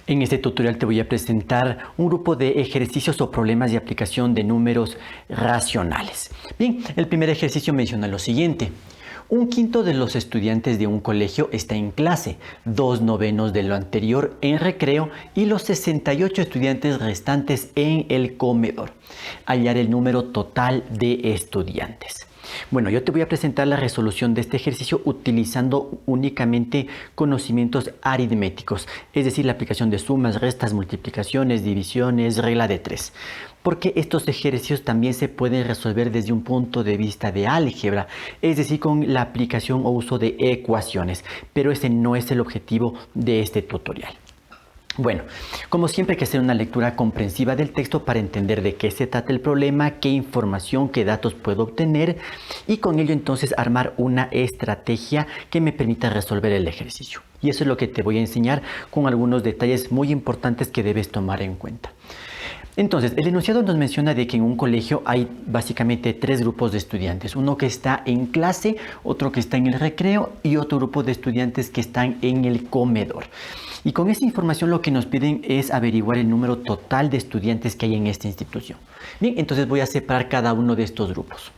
En este tutorial te voy a presentar un grupo de ejercicios o problemas de aplicación de números racionales. Bien, el primer ejercicio menciona lo siguiente. Un quinto de los estudiantes de un colegio está en clase, 2/9 de lo anterior en recreo y los 68 estudiantes restantes en el comedor. Hallar el número total de estudiantes. Bueno, yo te voy a presentar la resolución de este ejercicio utilizando únicamente conocimientos aritméticos, es decir, la aplicación de sumas, restas, multiplicaciones, divisiones, regla de 3. Porque estos ejercicios también se pueden resolver desde un punto de vista de álgebra, es decir, con la aplicación o uso de ecuaciones, pero ese no es el objetivo de este tutorial. Bueno, como siempre hay que hacer una lectura comprensiva del texto para entender de qué se trata el problema, qué información, qué datos puedo obtener y con ello entonces armar una estrategia que me permita resolver el ejercicio. Y eso es lo que te voy a enseñar con algunos detalles muy importantes que debes tomar en cuenta. Entonces, el enunciado nos menciona de que en un colegio hay básicamente 3 grupos de estudiantes. Uno que está en clase, otro que está en el recreo y otro grupo de estudiantes que están en el comedor. Y con esa información lo que nos piden es averiguar el número total de estudiantes que hay en esta institución. Bien, entonces voy a separar cada uno de estos grupos.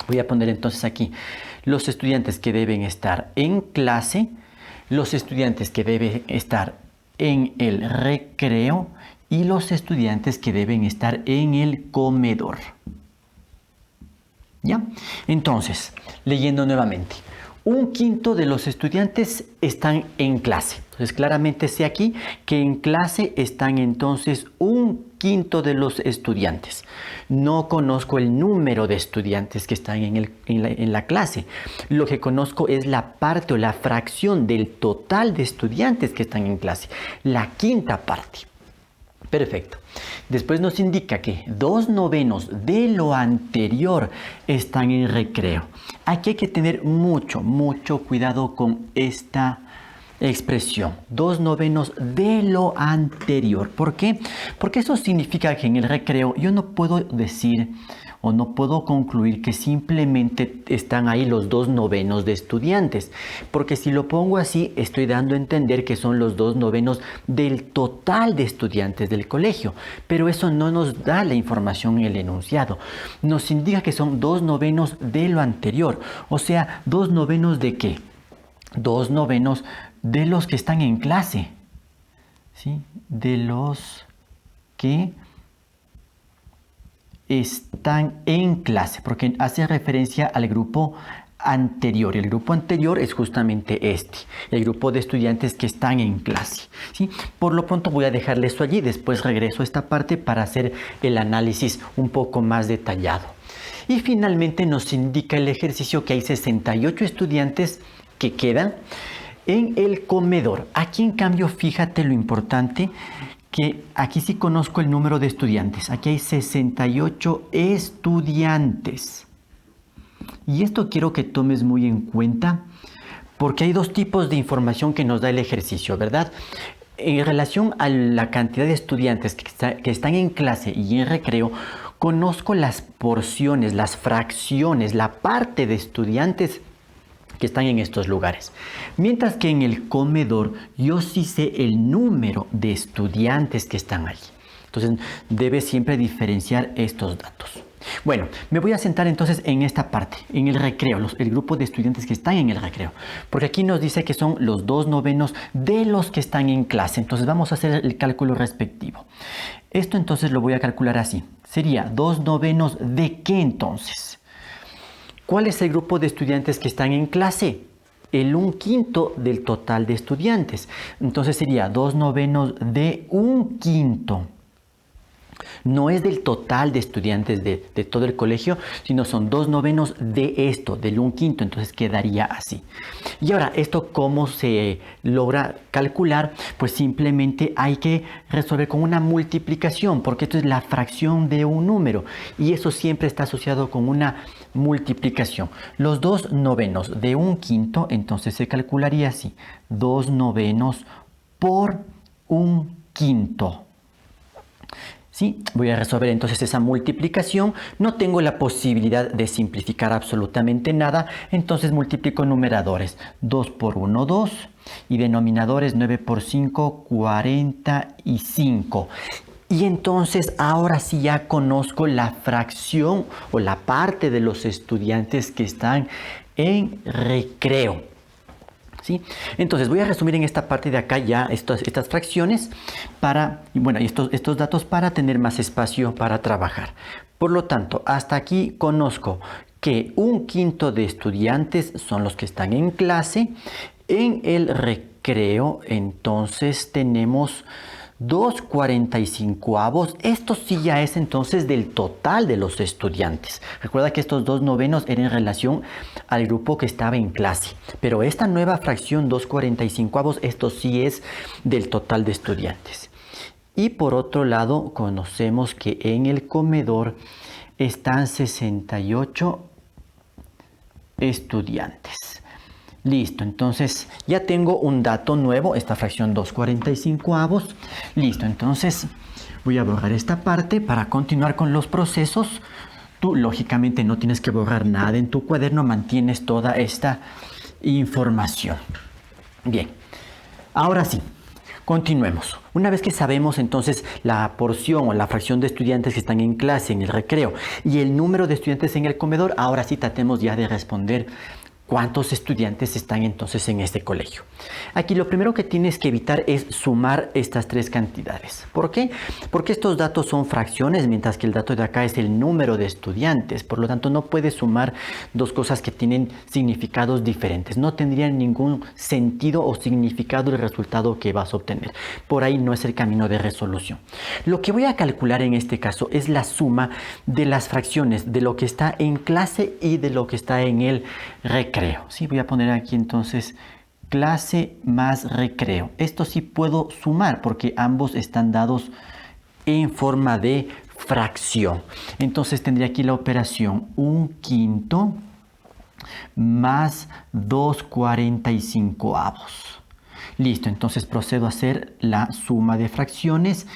Voy a poner entonces aquí los estudiantes que deben estar en clase, los estudiantes que deben estar en el recreo y los estudiantes que deben estar en el comedor. ¿Ya? Entonces, leyendo nuevamente. Un quinto de los estudiantes están en clase. Entonces, claramente sé aquí que en clase están entonces un quinto de los estudiantes. No conozco el número de estudiantes que están en la clase. Lo que conozco es la parte o la fracción del total de estudiantes que están en clase. La quinta parte. Perfecto. Después nos indica que 2/9 de lo anterior están en recreo. Aquí hay que tener mucho cuidado con esta expresión. 2/9 de lo anterior. ¿Por qué? Porque eso significa que en el recreo yo no puedo decir o no puedo concluir que simplemente están ahí los 2/9 de estudiantes, porque si lo pongo así estoy dando a entender que son los 2/9 del total de estudiantes del colegio, pero eso no nos da la información en el enunciado. Nos indica que son 2/9 de lo anterior, o sea, 2/9 de ¿qué? 2/9 de los que están en clase, ¿sí? De los que están en clase, porque hace referencia al grupo anterior. Y el grupo anterior es justamente este, el grupo de estudiantes que están en clase, ¿sí? Por lo pronto voy a dejarle esto allí, después regreso a esta parte para hacer el análisis un poco más detallado. Y finalmente nos indica el ejercicio que hay 68 estudiantes que quedan en el comedor. Aquí en cambio, fíjate lo importante, que aquí sí conozco el número de estudiantes. Aquí hay 68 estudiantes. Y esto quiero que tomes muy en cuenta porque hay 2 tipos de información que nos da el ejercicio, ¿verdad? En relación a la cantidad de estudiantes que están en clase y en recreo, conozco las porciones, las fracciones, la parte de estudiantes que están en estos lugares. Mientras que en el comedor yo sí sé el número de estudiantes que están allí. Entonces debes siempre diferenciar estos datos. Bueno, me voy a sentar entonces en esta parte, en el recreo, el grupo de estudiantes que están en el recreo. Porque aquí nos dice que son los 2/9 de los que están en clase. Entonces vamos a hacer el cálculo respectivo. Esto entonces lo voy a calcular así. Sería 2/9 de ¿qué entonces? ¿Cuál es el grupo de estudiantes que están en clase? El 1/5 del total de estudiantes. Entonces sería 2/9 de 1/5. No es del total de estudiantes de todo el colegio, sino son 2/9 de esto, del 1/5. Entonces quedaría así. Y ahora, ¿esto cómo se logra calcular? Pues simplemente hay que resolver con una multiplicación, porque esto es la fracción de un número. Y eso siempre está asociado con una multiplicación. Los 2/9 de 1/5, entonces se calcularía así. 2/9 por 1/5. ¿Sí? Voy a resolver entonces esa multiplicación. No tengo la posibilidad de simplificar absolutamente nada, entonces multiplico numeradores. 2 por 1, 2. Y denominadores 9 por 5, 45. Y entonces ahora sí ya conozco la fracción o la parte de los estudiantes que están en recreo. ¿Sí? Entonces voy a resumir en esta parte de acá ya estas fracciones estos datos para tener más espacio para trabajar. Por lo tanto, hasta aquí conozco que 1/5 de estudiantes son los que están en clase. En el recreo, entonces tenemos 2/45. Esto sí ya es entonces del total de los estudiantes. Recuerda que estos 2/9 eran en relación al grupo que estaba en clase. Pero esta nueva fracción 2/45, esto sí es del total de estudiantes. Y por otro lado, conocemos que en el comedor están 68 estudiantes. Listo, entonces ya tengo un dato nuevo, esta fracción 2/45. Listo, entonces voy a borrar esta parte para continuar con los procesos. Tú lógicamente no tienes que borrar nada en tu cuaderno, mantienes toda esta información. Bien, ahora sí, continuemos. Una vez que sabemos entonces la porción o la fracción de estudiantes que están en clase, en el recreo, y el número de estudiantes en el comedor, ahora sí tratemos ya de responder ¿cuántos estudiantes están entonces en este colegio? Aquí lo primero que tienes que evitar es sumar estas tres cantidades. ¿Por qué? Porque estos datos son fracciones, mientras que el dato de acá es el número de estudiantes. Por lo tanto, no puedes sumar dos cosas que tienen significados diferentes. No tendrían ningún sentido o significado el resultado que vas a obtener. Por ahí no es el camino de resolución. Lo que voy a calcular en este caso es la suma de las fracciones de lo que está en clase y de lo que está en el recreo. Sí, voy a poner aquí entonces clase más recreo. Esto sí puedo sumar porque ambos están dados en forma de fracción. Entonces tendría aquí la operación 1/5 más 2/45. Listo, entonces procedo a hacer la suma de fracciones.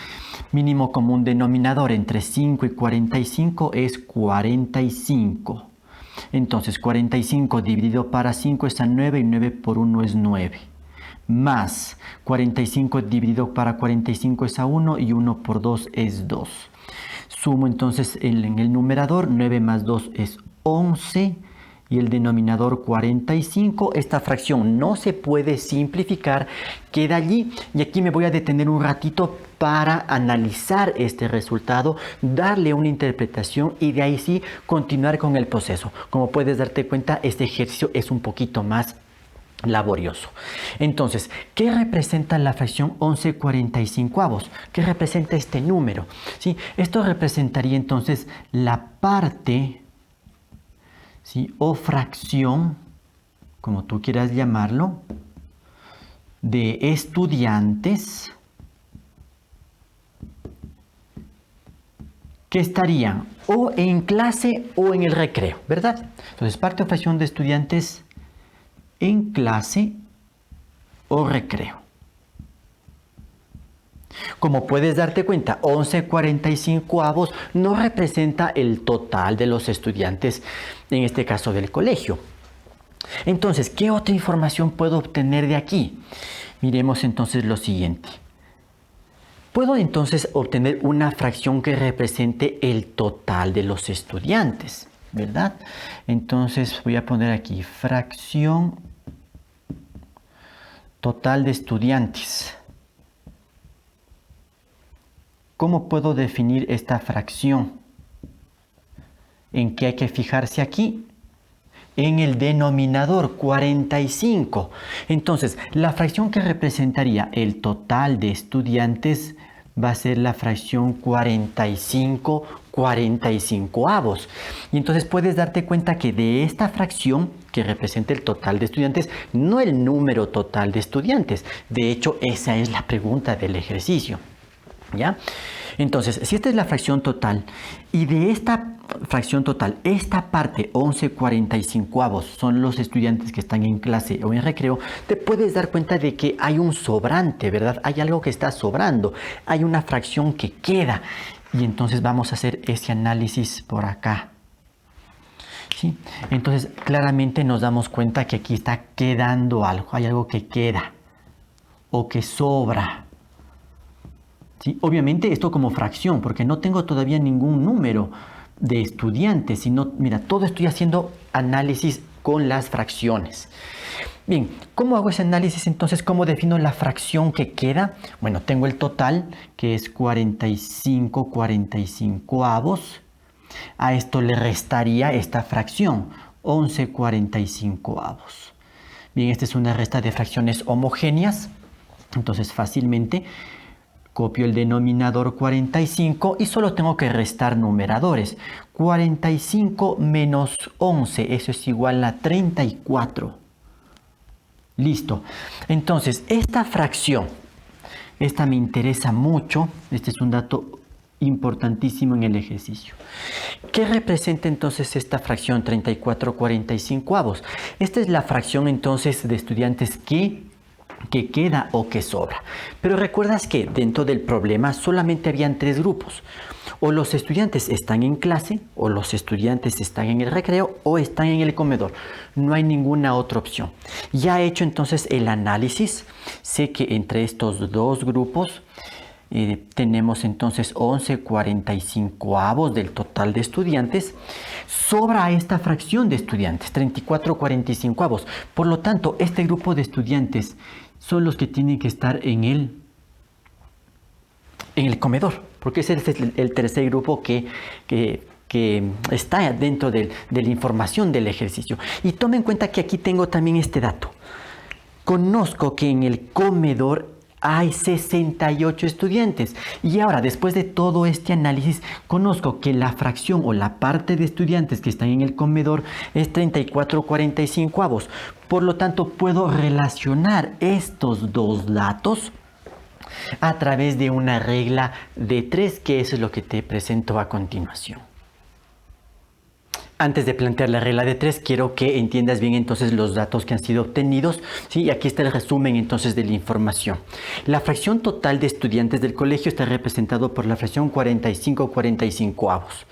Mínimo común denominador entre 5 y 45 es 45. Entonces 45 dividido para 5 es a 9 y 9 por 1 es 9. Más 45 dividido para 45 es a 1 y 1 por 2 es 2. Sumo entonces en el numerador, 9 más 2 es 11 y el denominador 45. Esta fracción no se puede simplificar, queda allí y aquí me voy a detener un ratito para analizar este resultado, darle una interpretación y de ahí sí continuar con el proceso. Como puedes darte cuenta, este ejercicio es un poquito más laborioso. Entonces, ¿qué representa la fracción 11/45? ¿Qué representa este número? ¿Sí? Esto representaría entonces la parte, ¿sí?, o fracción, como tú quieras llamarlo, de estudiantes que estarían o en clase o en el recreo, ¿verdad? Entonces, parte o fracción de estudiantes en clase o recreo. Como puedes darte cuenta, 11/45 no representa el total de los estudiantes, en este caso del colegio. Entonces, ¿qué otra información puedo obtener de aquí? Miremos entonces lo siguiente. Puedo entonces obtener una fracción que represente el total de los estudiantes, ¿verdad? Entonces voy a poner aquí fracción total de estudiantes. ¿Cómo puedo definir esta fracción? ¿En qué hay que fijarse aquí? En el denominador 45. Entonces, la fracción que representaría el total de estudiantes va a ser la fracción 45/45. Y entonces puedes darte cuenta que de esta fracción que representa el total de estudiantes, no el número total de estudiantes. De hecho, esa es la pregunta del ejercicio. ¿Ya? Entonces, si esta es la fracción total y de esta fracción total, esta parte 11/45 son los estudiantes que están en clase o en recreo, te puedes dar cuenta de que hay un sobrante, ¿verdad? Hay algo que está sobrando, hay una fracción que queda. Y entonces vamos a hacer ese análisis por acá. ¿Sí? Entonces claramente nos damos cuenta que aquí está quedando algo. Hay algo que queda o que sobra. ¿Sí? Obviamente esto como fracción, porque no tengo todavía ningún número de estudiantes, sino, mira, todo estoy haciendo análisis con las fracciones. Bien, ¿cómo hago ese análisis entonces? ¿Cómo defino la fracción que queda? Bueno, tengo el total, que es 45/45. A esto le restaría esta fracción, 11/45. Bien, esta es una resta de fracciones homogéneas, entonces fácilmente copio el denominador 45 y solo tengo que restar numeradores. 45 menos 11, eso es igual a 34. Listo. Entonces, esta fracción, esta me interesa mucho. Este es un dato importantísimo en el ejercicio. ¿Qué representa entonces esta fracción 34/45? Esta es la fracción entonces de estudiantes que queda o que sobra. Pero recuerdas que dentro del problema solamente habían tres grupos. O los estudiantes están en clase, o los estudiantes están en el recreo, o están en el comedor. No hay ninguna otra opción. Ya he hecho entonces el análisis. Sé que entre estos dos grupos tenemos entonces 11/45 del total de estudiantes. Sobra esta fracción de estudiantes, 34/45. Por lo tanto, este grupo de estudiantes son los que tienen que estar en el comedor, porque ese es el tercer grupo que está dentro de la información del ejercicio. Y tome en cuenta que aquí tengo también este dato. Conozco que en el comedor hay 68 estudiantes. Y ahora, después de todo este análisis, conozco que la fracción o la parte de estudiantes que están en el comedor es 34/45. Por lo tanto, puedo relacionar estos dos datos a través de una regla de 3, que eso es lo que te presento a continuación. Antes de plantear la regla de 3, quiero que entiendas bien entonces los datos que han sido obtenidos, ¿sí? Y aquí está el resumen entonces de la información. La fracción total de estudiantes del colegio está representado por la fracción 45/45.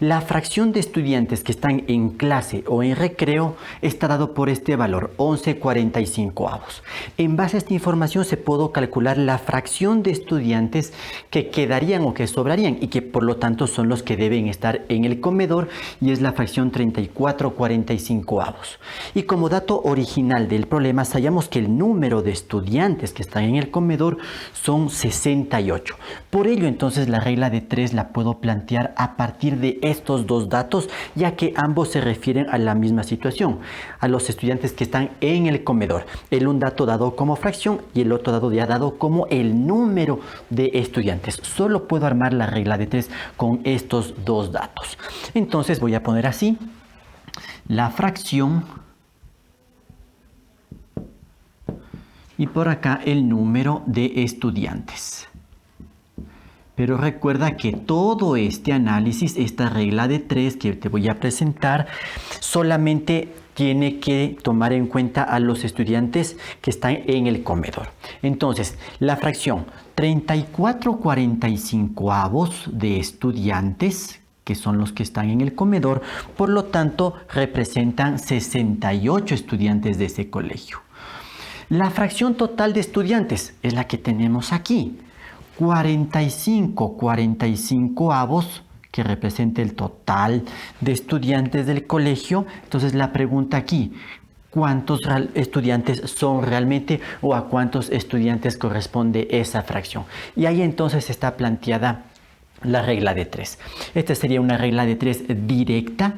La fracción de estudiantes que están en clase o en recreo está dado por este valor, 11/45. En base a esta información se puede calcular la fracción de estudiantes que quedarían o que sobrarían y que por lo tanto son los que deben estar en el comedor, y es la fracción 34/45. Y como dato original del problema, hallamos que el número de estudiantes que están en el comedor son 68. Por ello, entonces, la regla de 3 la puedo plantear a partir de estos dos datos, ya que ambos se refieren a la misma situación, a los estudiantes que están en el comedor. Un dato dado como fracción y el otro dado ya dado como el número de estudiantes. Solo puedo armar la regla de 3 con estos dos datos. Entonces voy a poner así la fracción y por acá el número de estudiantes. Pero recuerda que todo este análisis, esta regla de 3 que te voy a presentar, solamente tiene que tomar en cuenta a los estudiantes que están en el comedor. Entonces, la fracción 34/45 de estudiantes, que son los que están en el comedor, por lo tanto, representan 68 estudiantes de ese colegio. La fracción total de estudiantes es la que tenemos aquí, 45/45, que representa el total de estudiantes del colegio. Entonces la pregunta aquí, ¿cuántos estudiantes son realmente o a cuántos estudiantes corresponde esa fracción? Y ahí entonces está planteada la regla de 3. Esta sería una regla de 3 directa,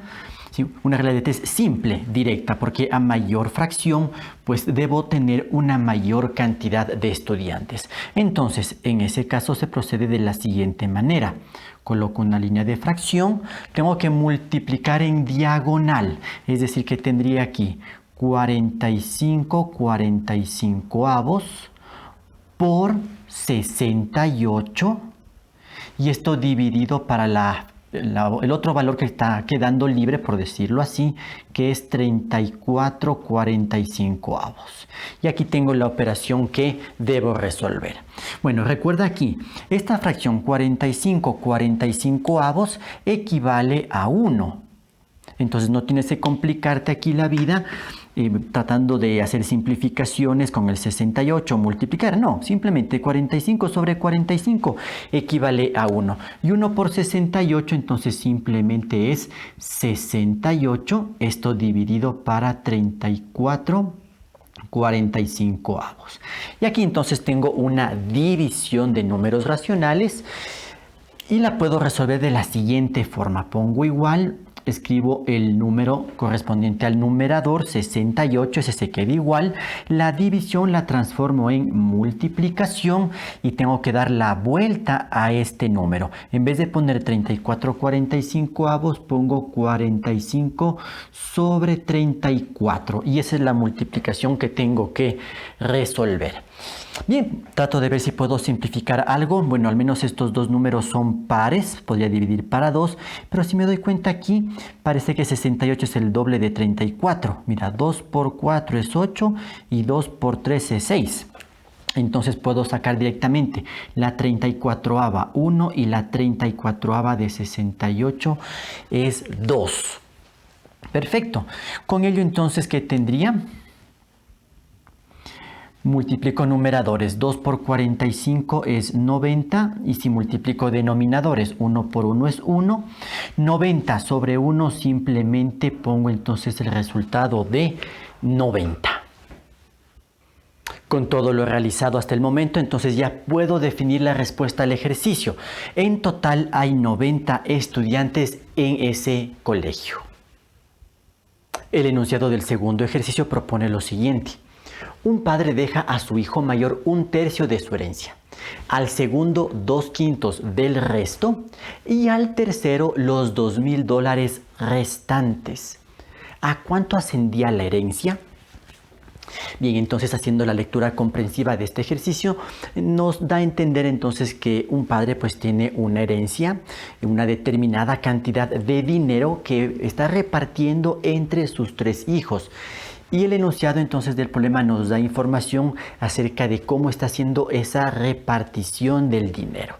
¿sí? Una regla de 3 simple, directa, porque a mayor fracción, pues debo tener una mayor cantidad de estudiantes. Entonces, en ese caso se procede de la siguiente manera. Coloco una línea de fracción, tengo que multiplicar en diagonal, es decir, que tendría aquí 45/45 por 68, y esto dividido para la el otro valor que está quedando libre, por decirlo así, que es 34/45. Y aquí tengo la operación que debo resolver. Bueno, recuerda aquí, esta fracción 45/45 equivale a 1. Entonces no tienes que complicarte aquí la vida tratando de hacer simplificaciones con el 68, multiplicar. No, simplemente 45/45 equivale a 1. Y 1 por 68 entonces simplemente es 68, esto dividido para 34/45. Y aquí entonces tengo una división de números racionales y la puedo resolver de la siguiente forma. Pongo igual, escribo el número correspondiente al numerador, 68, ese se queda igual. La división la transformo en multiplicación y tengo que dar la vuelta a este número. En vez de poner 34/45, pongo 45/34. Y esa es la multiplicación que tengo que resolver. Bien, trato de ver si puedo simplificar algo. Bueno, al menos estos dos números son pares, podría dividir para 2, pero si me doy cuenta aquí, parece que 68 es el doble de 34. Mira, 2 por 4 es 8 y 2 por 3 es 6. Entonces puedo sacar directamente la 34ava 1 y la 34ava de 68 es 2. Perfecto. Con ello entonces, ¿qué tendría? Multiplico numeradores, 2 por 45 es 90 y si multiplico denominadores, 1 por 1 es 1. 90 sobre 1 simplemente pongo entonces el resultado de 90. Con todo lo realizado hasta el momento, entonces ya puedo definir la respuesta al ejercicio. En total hay 90 estudiantes en ese colegio. El enunciado del segundo ejercicio propone lo siguiente. Un padre deja a su hijo mayor 1/3 de su herencia, al segundo 2/5 del resto y al tercero los $2,000 restantes. ¿A cuánto ascendía la herencia? Bien, entonces haciendo la lectura comprensiva de este ejercicio nos da a entender entonces que un padre pues tiene una herencia, una determinada cantidad de dinero que está repartiendo entre sus 3 hijos. Y el enunciado entonces del problema nos da información acerca de cómo está haciendo esa repartición del dinero.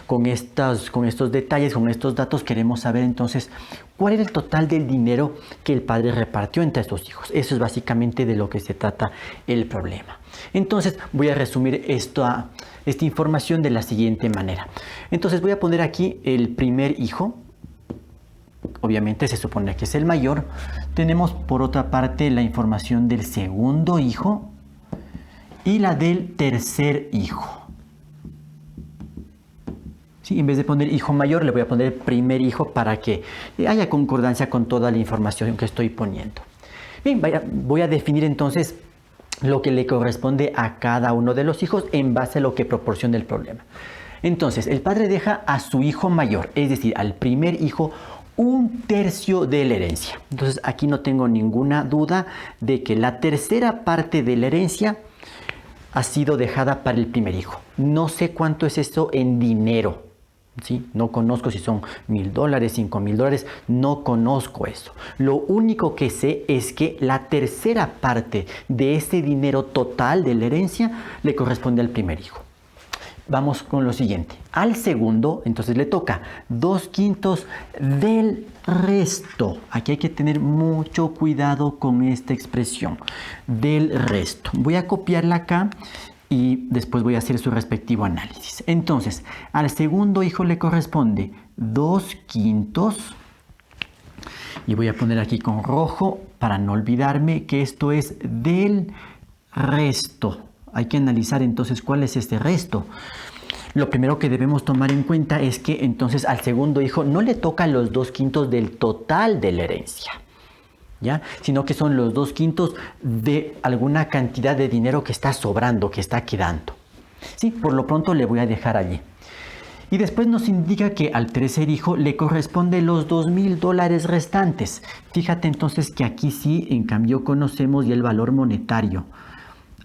Con estos detalles, con estos datos queremos saber entonces cuál era el total del dinero que el padre repartió entre estos hijos. Eso es básicamente de lo que se trata el problema. Entonces voy a resumir esta información de la siguiente manera. Entonces voy a poner aquí el primer hijo. Obviamente se supone que es el mayor. Tenemos por otra parte la información del segundo hijo y la del tercer hijo. ¿Sí? En vez de poner hijo mayor le voy a poner primer hijo para que haya concordancia con toda la información que estoy poniendo. Bien, voy a definir entonces lo que le corresponde a cada uno de los hijos en base a lo que proporciona el problema. Entonces, el padre deja a su hijo mayor, es decir, al primer hijo, 1/3 de la herencia. Entonces aquí no tengo ninguna duda de que la tercera parte de la herencia ha sido dejada para el primer hijo. No sé cuánto es esto en dinero, ¿sí? No conozco si son $1,000, $5,000, no conozco eso. Lo único que sé es que la tercera parte de ese dinero total de la herencia le corresponde al primer hijo. Vamos con lo siguiente. Al segundo, entonces le toca 2/5 del resto. Aquí hay que tener mucho cuidado con esta expresión. Del resto. Voy a copiarla acá y después voy a hacer su respectivo análisis. Entonces, al segundo hijo le corresponde 2/5. Y voy a poner aquí con rojo para no olvidarme que esto es del resto. Hay que analizar entonces cuál es este resto. Lo primero que debemos tomar en cuenta es que entonces al segundo hijo no le toca los 2/5 del total de la herencia, ¿ya? Sino que son los 2/5 de alguna cantidad de dinero que está sobrando, que está quedando. Sí, por lo pronto le voy a dejar allí. Y después nos indica que al tercer hijo le corresponde los $2,000 restantes. Fíjate entonces que aquí sí, en cambio, conocemos ya el valor monetario.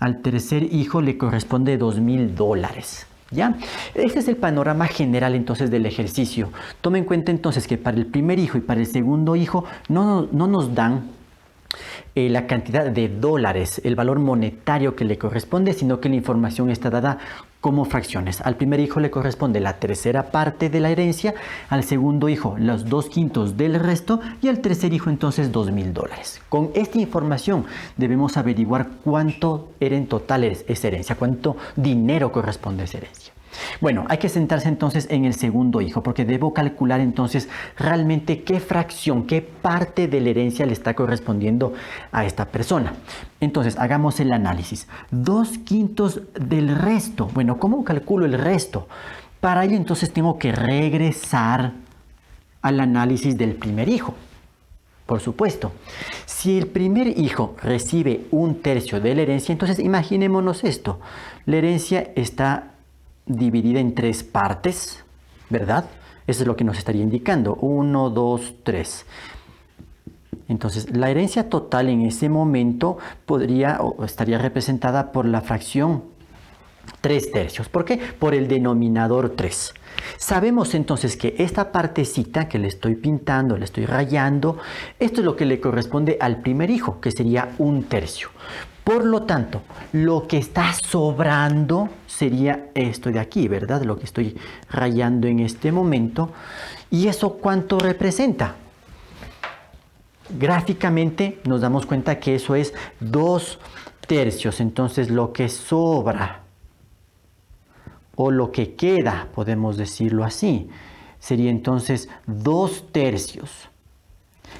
Al tercer hijo le corresponde $2,000. ¿Ya? Este es el panorama general entonces del ejercicio. Toma en cuenta entonces que para el primer hijo y para el segundo hijo no nos dan la cantidad de dólares, el valor monetario que le corresponde, sino que la información está dada como fracciones. Al primer hijo le corresponde la tercera parte de la herencia, al segundo hijo los 2/5 del resto y al tercer hijo entonces $2,000. Con esta información debemos averiguar cuánto era en total esa herencia, cuánto dinero corresponde a esa herencia. Bueno, hay que centrarse entonces en el segundo hijo porque debo calcular entonces realmente qué fracción, qué parte de la herencia le está correspondiendo a esta persona. Entonces, hagamos el análisis. 2/5 del resto. Bueno, ¿cómo calculo el resto? Para ello entonces tengo que regresar al análisis del primer hijo. Por supuesto, si el primer hijo recibe 1/3 de la herencia, entonces imaginémonos esto. La herencia está dividida en 3 partes, ¿verdad? Eso es lo que nos estaría indicando. 1, 2, 3. Entonces, la herencia total en ese momento podría o estaría representada por la fracción 3/3. ¿Por qué? Por el denominador 3. Sabemos entonces que esta partecita que le estoy pintando, le estoy rayando, esto es lo que le corresponde al primer hijo, que sería 1/3. Por lo tanto, lo que está sobrando sería esto de aquí, ¿verdad? Lo que estoy rayando en este momento. ¿Y eso cuánto representa? Gráficamente nos damos cuenta que eso es 2/3. Entonces, lo que sobra o lo que queda, podemos decirlo así, sería entonces 2/3.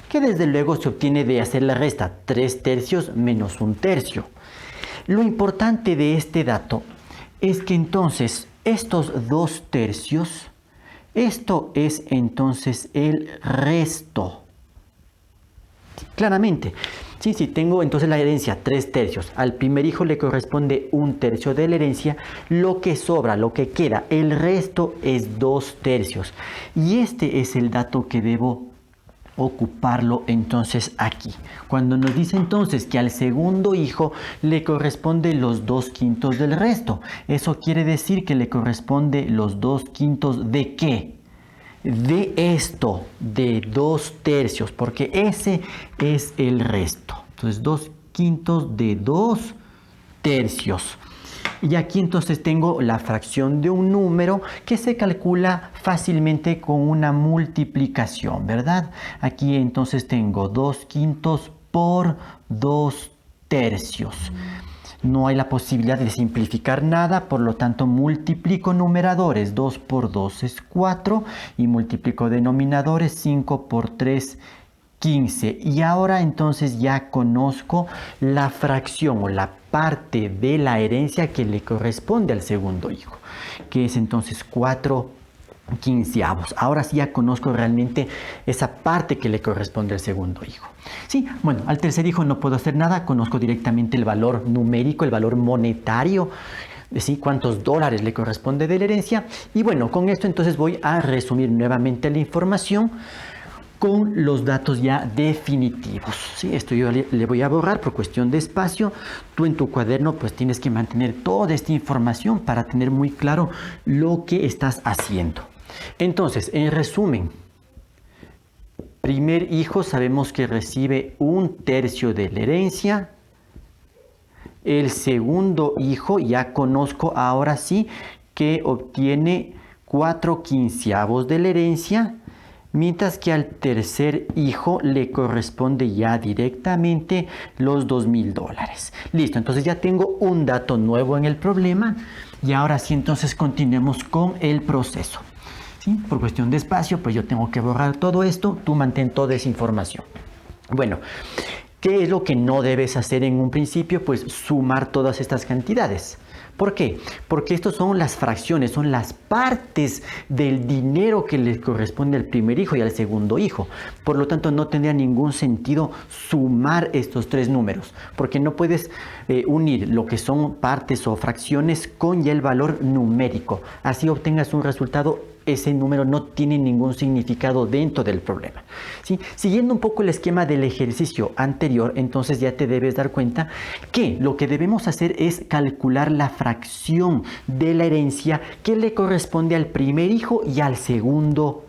Que desde luego se obtiene de hacer la resta 3/3 menos 1/3. Lo importante de este dato es que entonces estos 2/3, esto es entonces el resto. Claramente, si tengo entonces la herencia 3/3, al primer hijo le corresponde 1/3 de la herencia, lo que sobra, lo que queda, el resto es 2/3. Y este es el dato que debo ocuparlo entonces aquí. Cuando nos dice entonces que al segundo hijo le corresponde los 2/5 del resto, eso quiere decir que le corresponde los 2/5 ¿de qué? De esto, de 2/3, porque ese es el resto. Entonces 2/5 de 2/3. Y aquí entonces tengo la fracción de un número que se calcula fácilmente con una multiplicación, ¿verdad? Aquí entonces tengo 2/5 por 2/3. No hay la posibilidad de simplificar nada, por lo tanto multiplico numeradores. 2 por 2 es 4 y multiplico denominadores. 5 por 3, 15. Y ahora entonces ya conozco la fracción o la parte de la herencia que le corresponde al segundo hijo, que es entonces 4/15. Ahora sí ya conozco realmente esa parte que le corresponde al segundo hijo. Sí, bueno, al tercer hijo no puedo hacer nada, conozco directamente el valor numérico, el valor monetario, ¿sí? Cuántos dólares le corresponde de la herencia. Y bueno, con esto entonces voy a resumir nuevamente la información con los datos ya definitivos, ¿sí? Esto yo le voy a borrar por cuestión de espacio. Tú en tu cuaderno pues tienes que mantener toda esta información para tener muy claro lo que estás haciendo. Entonces, en resumen, primer hijo sabemos que recibe 1/3 de la herencia. El segundo hijo ya conozco ahora sí que obtiene 4/15 de la herencia. Mientras que al tercer hijo le corresponde ya directamente los $2,000. Listo, entonces ya tengo un dato nuevo en el problema y ahora sí entonces continuemos con el proceso. ¿Sí? Por cuestión de espacio, pues yo tengo que borrar todo esto, tú mantén toda esa información. Bueno, ¿qué es lo que no debes hacer en un principio? Pues sumar todas estas cantidades. ¿Por qué? Porque estas son las fracciones, son las partes del dinero que les corresponde al primer hijo y al segundo hijo. Por lo tanto, no tendría ningún sentido sumar estos 3 números, porque no puedes unir lo que son partes o fracciones con ya el valor numérico. Así obtengas un resultado ese número no tiene ningún significado dentro del problema. ¿Sí? Siguiendo un poco el esquema del ejercicio anterior, entonces ya te debes dar cuenta que lo que debemos hacer es calcular la fracción de la herencia que le corresponde al primer hijo y al segundo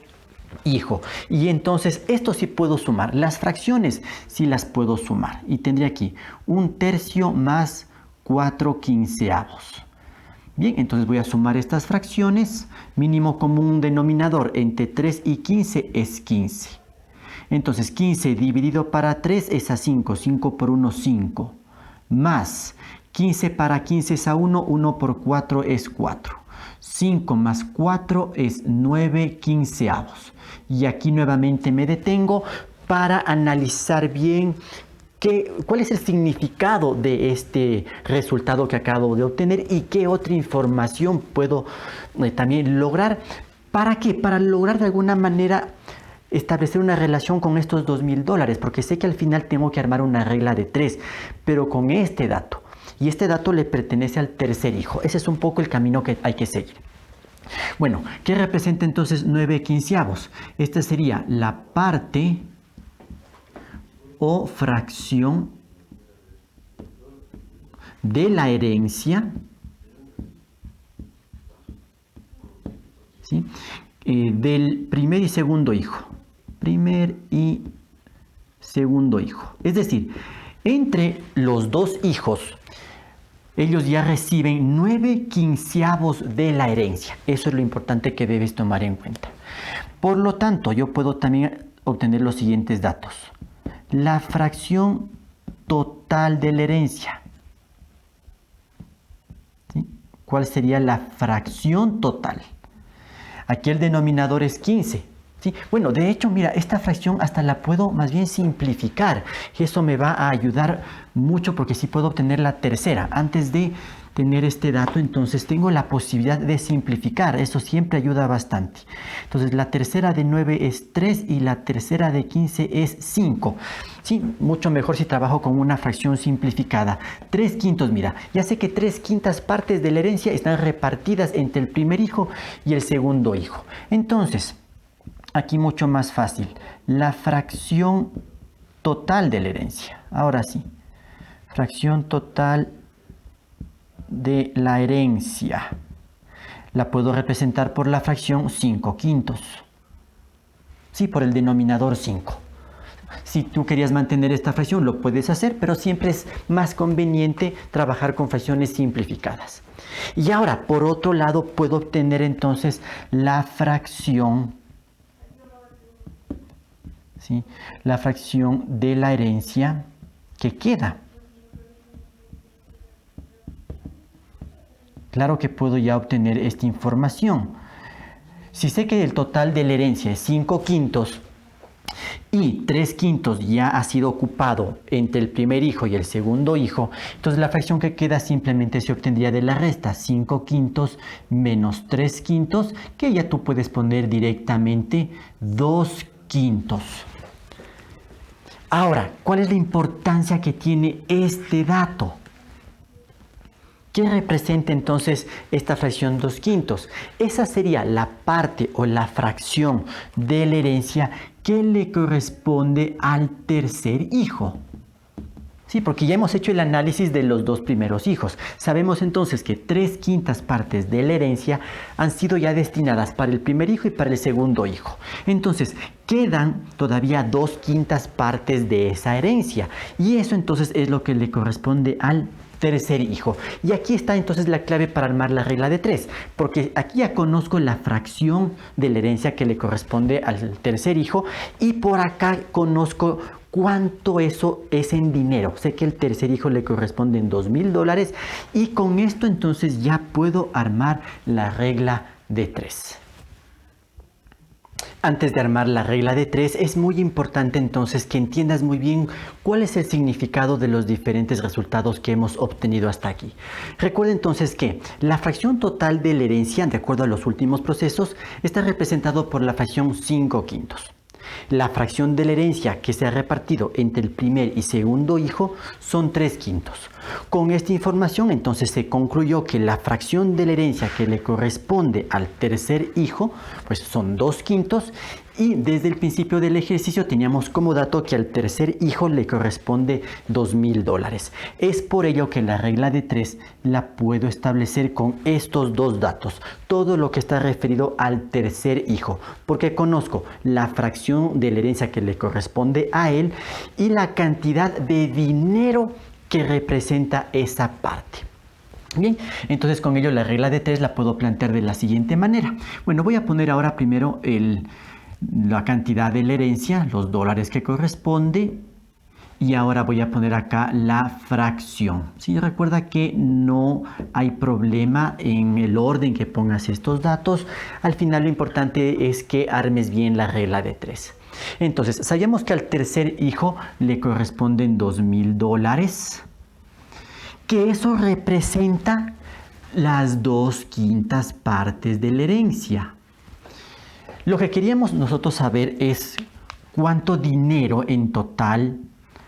hijo. Y entonces esto sí puedo sumar. Las fracciones sí las puedo sumar. Y tendría aquí 1/3 más 4/15. Bien, entonces voy a sumar estas fracciones. Mínimo común denominador entre 3 y 15 es 15. Entonces 15 dividido para 3 es a 5. 5 por 1, 5. Más 15 para 15 es a 1. 1 por 4 es 4. 5 más 4 es 9/15. Y aquí nuevamente me detengo para analizar bien cuál es el significado de este resultado que acabo de obtener y qué otra información puedo también lograr. ¿Para qué? Para lograr de alguna manera establecer una relación con estos $2,000, porque sé que al final tengo que armar una regla de 3, pero con este dato. Y este dato le pertenece al tercer hijo. Ese es un poco el camino que hay que seguir. Bueno, ¿qué representa entonces 9/15? Esta sería la parte o fracción de la herencia, ¿sí? Del primer y segundo hijo. Primer y segundo hijo. Es decir, entre los dos hijos, ellos ya reciben 9/15 de la herencia. Eso es lo importante que debes tomar en cuenta. Por lo tanto, yo puedo también obtener los siguientes datos. La fracción total de la herencia. ¿Sí? ¿Cuál sería la fracción total? Aquí el denominador es 15. ¿Sí? Bueno, de hecho, mira, esta fracción hasta la puedo más bien simplificar. Y eso me va a ayudar mucho porque sí puedo obtener la tercera. Antes de tener este dato, entonces tengo la posibilidad de simplificar. Eso siempre ayuda bastante. Entonces, la tercera de 9 es 3 y la tercera de 15 es 5. Sí, mucho mejor si trabajo con una fracción simplificada. 3/5, mira, ya sé que 3/5 partes de la herencia están repartidas entre el primer hijo y el segundo hijo. Entonces, aquí mucho más fácil. La fracción total de la herencia. Ahora sí. Fracción total de la herencia. La puedo representar por la fracción 5/5. Sí, por el denominador 5. Si tú querías mantener esta fracción, lo puedes hacer, pero siempre es más conveniente trabajar con fracciones simplificadas. Y ahora, por otro lado, puedo obtener entonces la fracción, ¿sí? La fracción de la herencia que queda. Claro que puedo ya obtener esta información. Si sé que el total de la herencia es 5/5 y 3/5 ya ha sido ocupado entre el primer hijo y el segundo hijo, entonces la fracción que queda simplemente se obtendría de la resta. 5/5 menos 3/5, que ya tú puedes poner directamente 2/5. Ahora, ¿cuál es la importancia que tiene este dato? ¿Qué representa entonces esta fracción 2/5? Esa sería la parte o la fracción de la herencia que le corresponde al tercer hijo. Sí, porque ya hemos hecho el análisis de los dos primeros hijos. Sabemos entonces que 3/5 partes de la herencia han sido ya destinadas para el primer hijo y para el segundo hijo. Entonces, quedan todavía 2/5 partes de esa herencia. Y eso entonces es lo que le corresponde al tercer hijo. Y aquí está entonces la clave para armar la regla de 3, porque aquí ya conozco la fracción de la herencia que le corresponde al tercer hijo y por acá conozco cuánto eso es en dinero. Sé que el tercer hijo le corresponden $2,000 y con esto entonces ya puedo armar la regla de 3. Antes de armar la regla de 3, es muy importante entonces que entiendas muy bien cuál es el significado de los diferentes resultados que hemos obtenido hasta aquí. Recuerda entonces que la fracción total de la herencia, de acuerdo a los últimos procesos, está representado por la fracción 5/5. La fracción de la herencia que se ha repartido entre el primer y segundo hijo son 3/5. Con esta información entonces se concluyó que la fracción de la herencia que le corresponde al tercer hijo pues son 2/5, y desde el principio del ejercicio teníamos como dato que al tercer hijo le corresponde $2,000. Es por ello que la regla de 3 la puedo establecer con estos dos datos, todo lo que está referido al tercer hijo, porque conozco la fracción de la herencia que le corresponde a él y la cantidad de dinero que representa esa parte. Bien, entonces con ello la regla de 3 la puedo plantear de la siguiente manera. Bueno, voy a poner ahora primero la cantidad de la herencia, los dólares que corresponde, y ahora voy a poner acá la fracción. Sí, recuerda que no hay problema en el orden que pongas estos datos. Al final lo importante es que armes bien la regla de 3. Entonces, sabemos que al tercer hijo le corresponden $2,000, que eso representa las 2/5 partes de la herencia. Lo que queríamos nosotros saber es cuánto dinero en total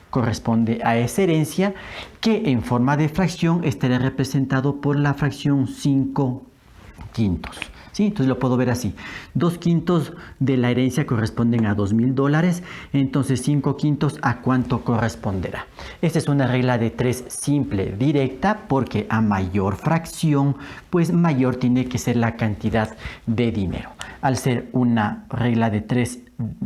corresponde a esa herencia, que en forma de fracción estará representado por la fracción 5/5. ¿Sí? Entonces lo puedo ver así. 2/5 de la herencia corresponden a $2,000. Entonces 5/5 ¿a cuánto corresponderá? Esta es una regla de 3 simple, directa, porque a mayor fracción, pues mayor tiene que ser la cantidad de dinero. Al ser una regla de 3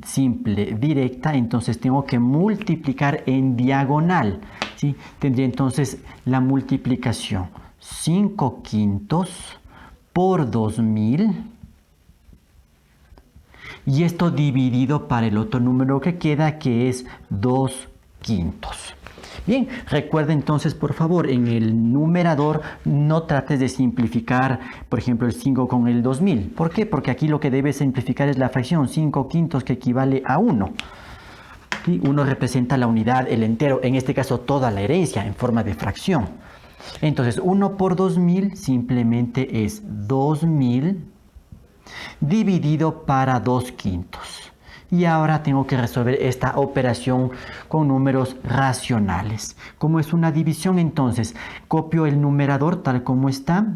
simple, directa, entonces tengo que multiplicar en diagonal. ¿Sí? Tendría entonces la multiplicación 5/5 por 2,000, y esto dividido para el otro número que queda, que es 2/5. Bien, recuerda entonces, por favor, en el numerador no trates de simplificar, por ejemplo, el 5 con el 2,000. ¿Por qué? Porque aquí lo que debes simplificar es la fracción 5/5, que equivale a 1. ¿Sí? 1 representa la unidad, el entero, en este caso toda la herencia en forma de fracción. Entonces 1 por 2,000 simplemente es 2,000 dividido para 2/5. Y ahora tengo que resolver esta operación con números racionales. Como es una división, entonces copio el numerador tal como está,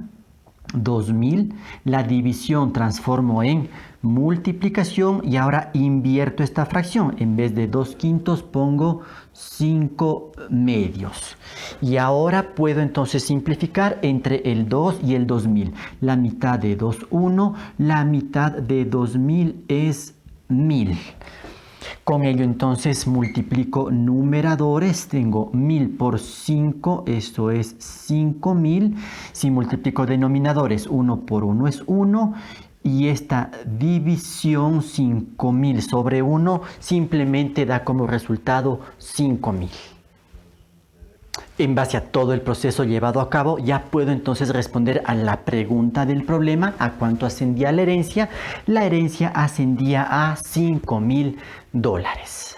2,000, la división transformo en multiplicación y ahora invierto esta fracción. En vez de 2/5 pongo 5/2. Y ahora puedo entonces simplificar entre el 2 y el 2,000. La mitad de 2,1, la mitad de 2,000 es 1,000. Con ello entonces multiplico numeradores, tengo 1,000 por 5, esto es 5,000. Si multiplico denominadores, 1 por 1 es 1, y esta división 5,000 sobre 1 simplemente da como resultado 5,000. En base a todo el proceso llevado a cabo, ya puedo entonces responder a la pregunta del problema: ¿a cuánto ascendía la herencia? La herencia ascendía a $5,000.